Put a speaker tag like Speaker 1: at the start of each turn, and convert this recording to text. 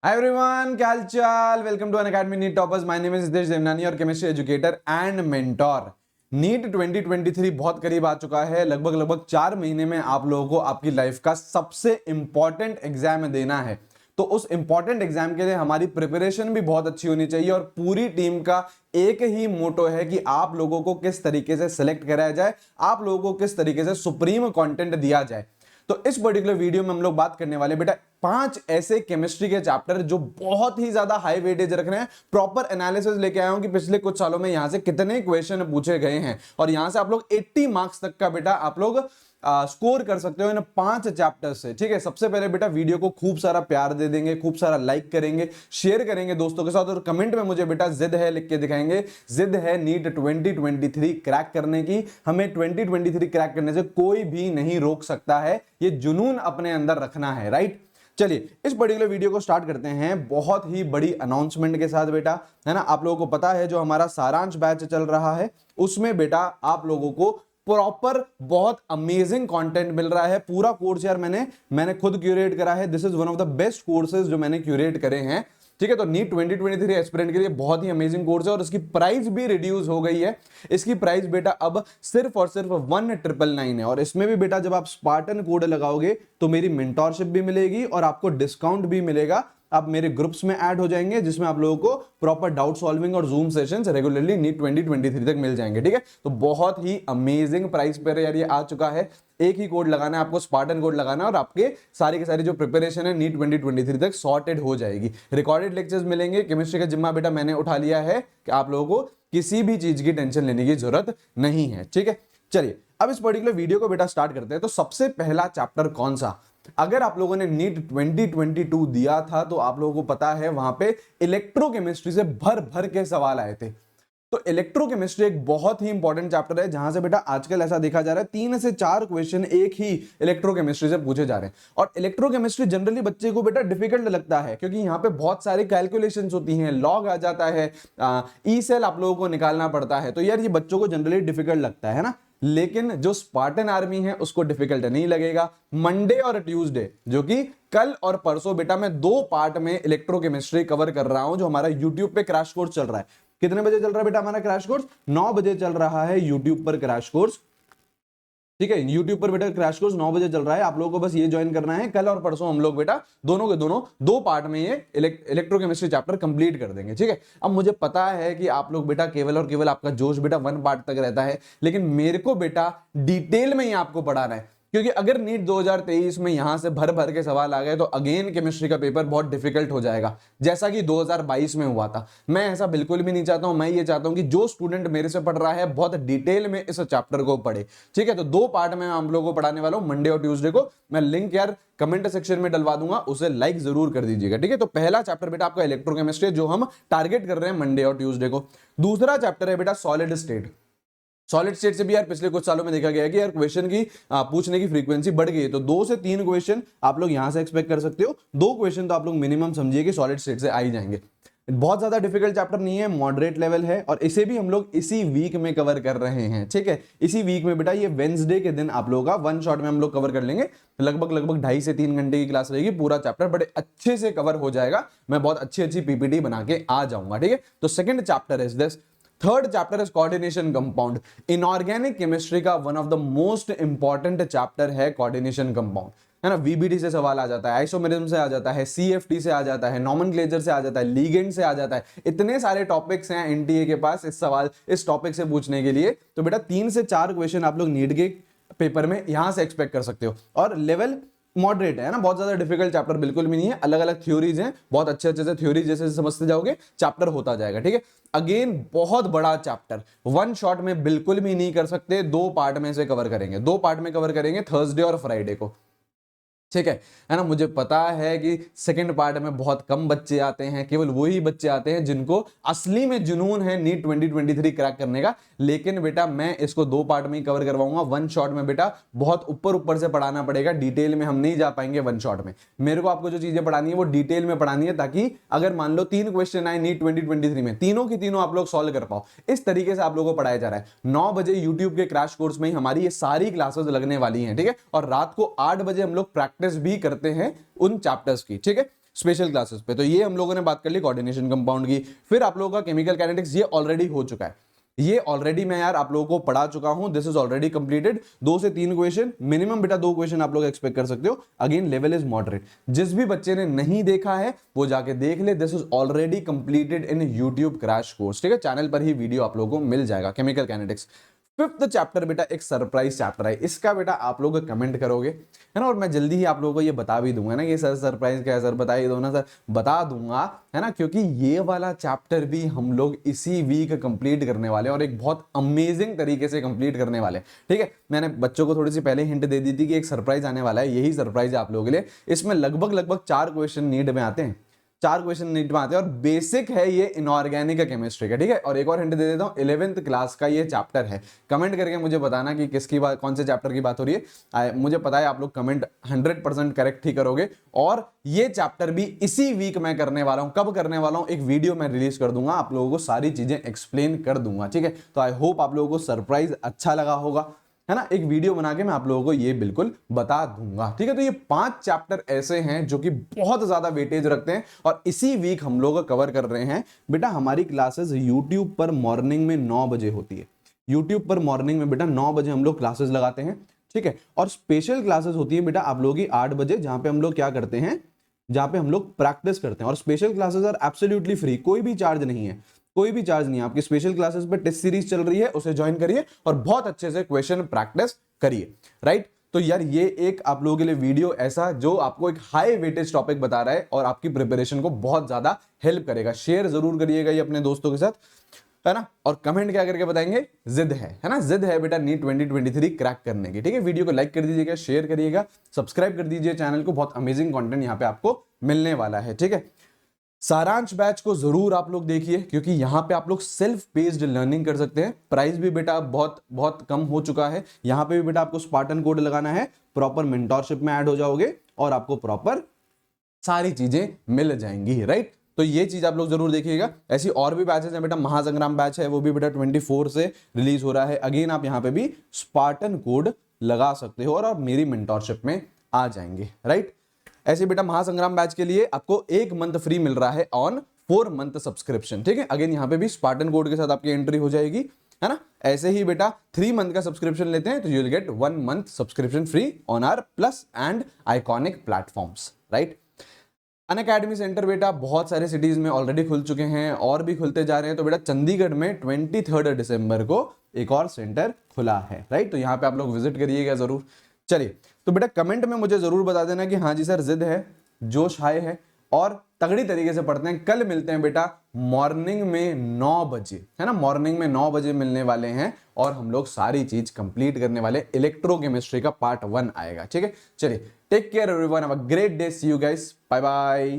Speaker 1: Hi everyone, क्या हाल चाल। Welcome to Unacademy NEET toppers. My name is Hitesh Devnani और chemistry educator and mentor. NEET 2023 बहुत करीब आ चुका है। लगभग 4 महीने में आप लोगों को आपकी लाइफ का सबसे इंपॉर्टेंट एग्जाम देना है। तो उस इंपॉर्टेंट एग्जाम के लिए हमारी प्रिपरेशन भी बहुत अच्छी होनी चाहिए और पूरी टीम का एक ही मोटो है कि आप लोगों को किस तरीके से सिलेक्ट कराया जाए, आप लोगों को किस तरीके से सुप्रीम कंटेंट दिया जाए। तो इस पर्टिकुलर वीडियो में हम लोग बात करने वाले बेटा 5 ऐसे केमिस्ट्री के चैप्टर जो बहुत ही ज्यादा हाई वेटेज रख रहे हैं। प्रॉपर एनालिसिस लेके आया हूं कि पिछले कुछ सालों में यहां से कितने क्वेश्चन पूछे गए हैं और यहां से आप लोग 80 मार्क्स तक का बेटा आप लोग स्कोर कर सकते हो इन 5 चैप्टर से। ठीक है, सबसे पहले बेटा वीडियो को खूब सारा प्यार दे देंगे, खूब सारा लाइक करेंगे, शेयर करेंगे दोस्तों के साथ और कमेंट में मुझे बेटा जिद है लिख के दिखाएंगे। जिद है नीट 2023 क्रैक करने की। हमें 2023 क्रैक करने से कोई भी नहीं रोक सकता है। ये जुनून अपने अंदर रखना है, राइट। चलिए इस पर्टिकुलर वीडियो को स्टार्ट करते हैं बहुत ही बड़ी अनाउंसमेंट के साथ बेटा, है ना। आप लोगों को पता है जो हमारा सारांश बैच चल रहा है उसमें बेटा आप लोगों को प्रॉपर बहुत अमेजिंग कंटेंट मिल रहा है। पूरा कोर्स यार मैंने खुद क्यूरेट करा है। This is one of the best courses जो मैंने क्यूरेट करे हैं। ठीक है, तो नीट 2023 एस्पिरेंट के लिए बहुत ही अमेजिंग कोर्स है और इसकी प्राइस भी रिड्यूस हो गई है। इसकी प्राइस बेटा अब सिर्फ और सिर्फ 1999 है और इसमें भी बेटा जब आप स्पार्टन कोड लगाओगे तो मेरी मेंटोरशिप भी मिलेगी और आपको डिस्काउंट भी मिलेगा। आप मेरे ग्रुप्स में ऐड हो जाएंगे जिसमें आप लोगों को प्रॉपर डाउट सॉल्विंग और जूम सेशंस रेगुलरली नीट 2023 तक मिल जाएंगे। ठीक है, तो बहुत ही अमेजिंग प्राइस पर यार ये आ चुका है। एक ही कोड लगाना है आपको, स्पार्टन कोड लगाना है और आपके सारी की सारी जो प्रिपरेशन है नीट 2023 तक सॉर्टेड हो जाएगी। रिकॉर्डेड लेक्चर्स मिलेंगे। केमिस्ट्री का जिम्मा बेटा मैंने उठा लिया है कि आप लोगों को किसी भी चीज की टेंशन लेने की जरूरत नहीं है। ठीक है, चलिए अब इस पर्टिकुलर वीडियो को बेटा स्टार्ट करते हैं। तो सबसे पहला चैप्टर कौन सा, अगर आप लोगों ने नीट 2022 दिया था तो आप लोगों को पता है वहां पे इलेक्ट्रोकेमिस्ट्री से भर भर के सवाल आए थे। तो इलेक्ट्रोकेमिस्ट्री एक बहुत ही इंपॉर्टेंट चैप्टर है जहां से बेटा आजकल ऐसा देखा जा रहा है 3 से 4 क्वेश्चन एक ही इलेक्ट्रोकेमिस्ट्री से पूछे जा रहे हैं। और इलेक्ट्रोकेमिस्ट्री जनरली बच्चे को बेटा डिफिकल्ट लगता है क्योंकि यहां पे बहुत सारी कैलकुलेशंस होती हैं, लॉग आ जाता है, ई सेल आप लोगों को निकालना पड़ता है। तो यार ये बच्चों को जनरली डिफिकल्ट लगता है ना। लेकिन जो स्पार्टन आर्मी है उसको डिफिकल्ट नहीं लगेगा। मंडे और ट्यूसडे जो कि कल और परसों बेटा मैं 2 पार्ट में इलेक्ट्रोकेमिस्ट्री कवर कर रहा हूं जो हमारा यूट्यूब पे क्रैश कोर्स चल रहा है। कितने बजे चल रहा है बेटा हमारा क्रैश कोर्स? 9 बजे चल रहा है यूट्यूब पर क्रैश कोर्स। ठीक है, यूट्यूब पर बेटा क्रैश कोर्स 9 बजे चल रहा है। आप लोगों को बस ये ज्वाइन करना है। कल और परसों हम लोग बेटा दोनों के दोनों 2 पार्ट में ये इलेक्ट्रोकेमिस्ट्री चैप्टर कंप्लीट कर देंगे। ठीक है, अब मुझे पता है कि आप लोग बेटा केवल और केवल आपका जोश बेटा 1 पार्ट तक रहता है, लेकिन मेरे को बेटा डिटेल में ही आपको पढ़ाना है क्योंकि अगर नीट 2023 में यहां से भर भर के सवाल आ गए तो अगेन केमिस्ट्री का पेपर बहुत डिफिकल्ट हो जाएगा जैसा कि 2022 में हुआ था। मैं ऐसा बिल्कुल भी नहीं चाहता हूं। मैं ये चाहता हूं कि जो स्टूडेंट मेरे से पढ़ रहा है बहुत डिटेल में इस चैप्टर को पढ़े। ठीक है, तो 2 पार्ट में हम लोगों को पढ़ाने वाला हूं, मंडे और ट्यूसडे को। मैं लिंक यार कमेंट सेक्शन में डलवा दूंगा, उसे लाइक जरूर कर दीजिएगा। ठीक है, तो पहला चैप्टर बेटा आपका इलेक्ट्रोकेमिस्ट्री जो हम टारगेट कर रहे हैं मंडे और ट्यूसडे को। दूसरा चैप्टर है बेटा सॉलिड स्टेट। सॉलिड स्टेट से भी यार पिछले कुछ सालों में देखा गया है कि यार क्वेश्चन की पूछने की फ्रीक्वेंसी बढ़ गई है। तो 2 से 3 क्वेश्चन आप लोग यहां से एक्सपेक्ट कर सकते हो। 2 क्वेश्चन तो आप लोग मिनिमम समझिए कि सॉलिड स्टेट से आ ही जाएंगे। बहुत ज्यादा डिफिकल्ट चैप्टर नहीं है, मॉडरेट लेवल है और इसे भी हम लोग इसी वीक में कवर कर रहे हैं। ठीक है, इसी वीक में बेटा ये वेडनेसडे के दिन आप लोगों का 1 शॉट में हम लोग कवर कर लेंगे। लगभग 2.5 से 3 घंटे की क्लास रहेगी। पूरा चैप्टर बड़े अच्छे से कवर हो जाएगा। मैं बहुत अच्छी पीपीटी बना के आ जाऊंगा। ठीक है, तो second chapter is this. Third chapter is coordination compound. Inorganic chemistry का one of the most important chapter है कोऑर्डिनेशन कंपाउंड, है ना। वीबीडी से सवाल आ जाता है, आइसोमेरिज्म से आ जाता है, सीएफटी से आ जाता है, नॉमेनक्लेचर से आ जाता है, लीगेंड से आ जाता है। इतने सारे टॉपिक्स हैं एनटीए के पास इस टॉपिक से पूछने के लिए। तो बेटा 3 से 4 क्वेश्चन आप लोग नीट के पेपर में यहां से एक्सपेक्ट कर सकते हो और लेवल मॉडरेट है ना। बहुत ज्यादा डिफिकल्ट चैप्टर बिल्कुल भी नहीं है। अलग अलग थ्योरीज हैं, बहुत अच्छे से थ्योरी जैसे समझते जाओगे चैप्टर होता जाएगा। ठीक है, अगेन बहुत बड़ा चैप्टर 1 शॉट में बिल्कुल भी नहीं कर सकते। 2 पार्ट में से कवर करेंगे, 2 पार्ट में कवर करेंगे थर्सडे और फ्राइडे को। ठीक है ना। मुझे पता है कि सेकंड पार्ट में बहुत कम बच्चे आते हैं, केवल वही बच्चे आते हैं जिनको असली में जुनून है नीट 2023 क्रैक करने का। लेकिन बेटा मैं इसको 2 पार्ट में ही कवर करवाऊंगा। 1 शॉट में बेटा बहुत ऊपर से पढ़ाना पड़ेगा, डिटेल में हम नहीं जा पाएंगे 1 शॉट में। मेरे को आपको जो चीजें पढ़ानी है वो डिटेल में पढ़ानी है ताकि अगर मान लो 3 क्वेश्चन आए नीट 2023 में, तीनों की तीनों आप लोग सॉल्व कर पाओ। इस तरीके से आप लोगों को पढ़ाया जा रहा है। 9 बजे यूट्यूब के क्रैश कोर्स में ही हमारी ये सारी क्लासेस लगने वाली हैं। ठीक है, और रात को 8 बजे हम लोग प्रैक्टिस भी करते हैं उन चैप्टर्स की। ठीक है, स्पेशल क्लासेस पे। तो ये हम लोगों ने बात कर ली कोऑर्डिनेशन कंपाउंड की। फिर आप लोगों का केमिकल काइनेटिक्स ये ऑलरेडी हो चुका है, ये ऑलरेडी मैं यार आप लोगों को पढ़ा चुका हूं, दिस इज ऑलरेडी कंप्लीटेड। 2 से 3 क्वेश्चन मिनिमम बेटा, 2 क्वेश्चन आप लोग एक्सपेक्ट कर सकते हो। अगेन लेवल इज मॉडरेट, जिस भी बच्चे ने नहीं देखा है वो जाके देख ले, this is already completed in YouTube crash course, ठीक है, चैनल पर ही वीडियो आप लोगों को मिल जाएगा। केमिकल काइनेटिक्स 5th चैप्टर बेटा एक सरप्राइज चैप्टर है, इसका बेटा आप लोग कमेंट करोगे है ना, और मैं जल्दी ही आप लोगों को ये बता भी दूंगा ना कि सर सरप्राइज क्या है, सर बता ही दो ना सर, बता दूंगा है ना, क्योंकि ये वाला चैप्टर भी हम लोग इसी वीक कंप्लीट करने वाले हैं और एक बहुत अमेजिंग तरीके से कंप्लीट करने वाले हैं, ठीक है। मैंने बच्चों को थोड़ी सी पहले हिंट दे दी थी कि एक सरप्राइज आने वाला है, यही सरप्राइज है आप लोगों के लिए। इसमें लगभग 4 क्वेश्चन नीड में आते हैं, 4 क्वेश्चन नीट में आते हैं और बेसिक है ये इनऑर्गेनिक केमिस्ट्री का, ठीक है। और एक और हिंट दे देता हूं, 11th क्लास का ये चैप्टर है। कमेंट करके मुझे बताना कि किसकी बात, कौन से चैप्टर की बात हो रही है। मुझे पता है आप लोग कमेंट 100% करेक्ट ही करोगे। और ये चैप्टर भी इसी वीक मैं करने वाला हूं। कब करने वाला हूं? एक वीडियो मैं रिलीज कर दूंगा, आप लोगों को सारी चीजें एक्सप्लेन कर दूंगा, ठीक है। तो आई होप आप लोगों को सरप्राइज अच्छा लगा होगा, है ना। एक वीडियो बना के मैं आप लोगों को ये बिल्कुल बता दूंगा, ठीक है। तो ये 5 चैप्टर ऐसे हैं जो कि बहुत ज्यादा वेटेज रखते हैं और इसी वीक हम लोग कवर कर रहे हैं। बेटा हमारी क्लासेस यूट्यूब पर मॉर्निंग में 9 बजे होती है, यूट्यूब पर मॉर्निंग में बेटा 9 बजे हम लोग क्लासेस लगाते हैं, ठीक है। और स्पेशल क्लासेस होती है बेटा आप लोगों की 8 बजे, जहां पे हम लोग क्या करते हैं, जहां पे हम लोग प्रैक्टिस करते हैं। और special classes are absolutely free, कोई भी चार्ज नहीं है, कोई भी चार्ज नहीं है। आपकी स्पेशल क्लासेस पे टेस्ट सीरीज चल रही है, उसे ज्वाइन करिए और बहुत अच्छे से क्वेश्चन प्रैक्टिस करिए, राइट। तो यार ये एक आप लोगों के लिए वीडियो ऐसा जो आपको एक हाई वेटेज टॉपिक बता रहा है और आपकी प्रिपरेशन को बहुत ज्यादा हेल्प करेगा। शेयर जरूर करिएगा ये अपने दोस्तों के साथ, है ना। और कमेंट क्या करके बताएंगे, जिद है ना, जिद है बेटा नीट 2023 क्रैक करने की, ठीक है। वीडियो को लाइक कर दीजिएगा, शेयर करिएगा, सब्सक्राइब कर दीजिए चैनल को, बहुत अमेजिंग कंटेंट यहाँ पे आपको मिलने वाला है, ठीक है। सारांश बैच को जरूर आप लोग देखिए, क्योंकि यहाँ पे आप लोग सेल्फ बेस्ड लर्निंग कर सकते हैं। प्राइस भी बेटा बहुत बहुत कम हो चुका है। यहाँ पे भी बेटा आपको स्पार्टन कोड लगाना है, प्रॉपर मेंटोरशिप में ऐड हो जाओगे और आपको प्रॉपर सारी चीजें मिल जाएंगी, राइट। तो ये चीज आप लोग जरूर देखिएगा। ऐसी और भी बैचेस हैं बेटा, महासंग्राम बैच है, वो भी बेटा 24 से रिलीज हो रहा है। अगेन आप यहाँ पे भी स्पार्टन कोड लगा सकते हो और आप मेरी मेंटोरशिप में आ जाएंगे, राइट। ऐसे बेटा महासंग्राम बैच के लिए आपको 1 मंथ फ्री मिल रहा है ऑन 4 मंथ सब्सक्रिप्शन, ठीक है। अगेन यहाँ पे भी स्पार्टन कोड के साथ आपकी एंट्री हो जाएगी, है ना। ऐसे ही बेटा 3 मंथ का सब्सक्रिप्शन लेते हैं तो you will get 1 month subscription free on our plus and iconic platforms, right. Unacademy centre बेटा बहुत सारे सिटीज में ऑलरेडी खुल चुके हैं और भी खुलते जा रहे हैं। तो बेटा चंडीगढ़ में 23 दिसंबर को एक और सेंटर खुला है, राइट। तो यहाँ पे आप लोग विजिट करिएगा जरूर। चलिए तो बेटा कमेंट में मुझे जरूर बता देना कि हाँ जी सर जिद है, जोश हाई है और तगड़ी तरीके से पढ़ते हैं। कल मिलते हैं बेटा मॉर्निंग में 9 बजे, है ना, मॉर्निंग में 9 बजे मिलने वाले हैं और हम लोग सारी चीज कंप्लीट करने वाले। इलेक्ट्रोकेमिस्ट्री का पार्ट 1 आएगा, ठीक है। चलिए take care everyone, have a great day, see you guys, bye bye.